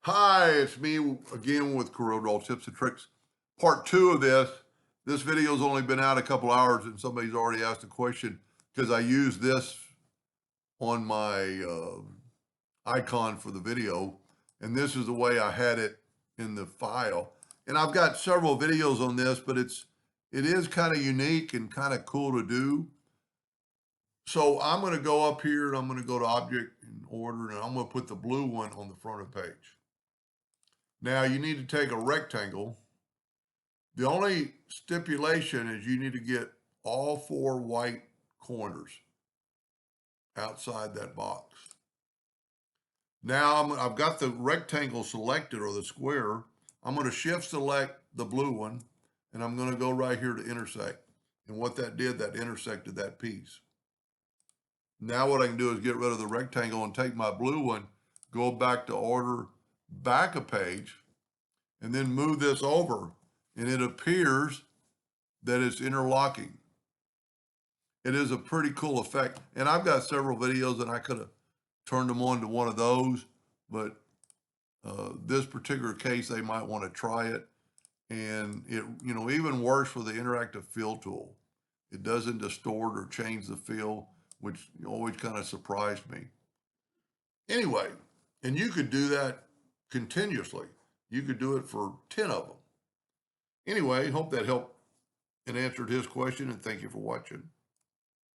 Hi, it's me again with Corel Tips and Tricks. Part two of this. This video's only been out a couple hours and somebody's already asked a question because I used this on my icon for the video. And this is the way I had it in the file. And I've got several videos on this, but it is kind of unique and kind of cool to do. So I'm going to go up here and I'm going to go to Object and Order, and I'm going to put the blue one on the front of the page. Now you need to take a rectangle. The only stipulation is you need to get all four white corners outside that box. Now I've got the rectangle selected, or the square. I'm going to shift select the blue one, and I'm going to go right here to intersect. And what that did, that intersected that piece. Now what I can do is get rid of the rectangle and take my blue one, go back to order, back a page, and then move this over, and it appears that it's interlocking. It is a pretty cool effect. And I've got several videos and I could have turned them on to one of those, but this particular case, they might want to try it. And it, even worse for the interactive fill tool. It doesn't distort or change the fill, which always kind of surprised me. Anyway, and you could do that continuously. You could do it for 10 of them. Anyway, hope that helped and answered his question, and thank you for watching.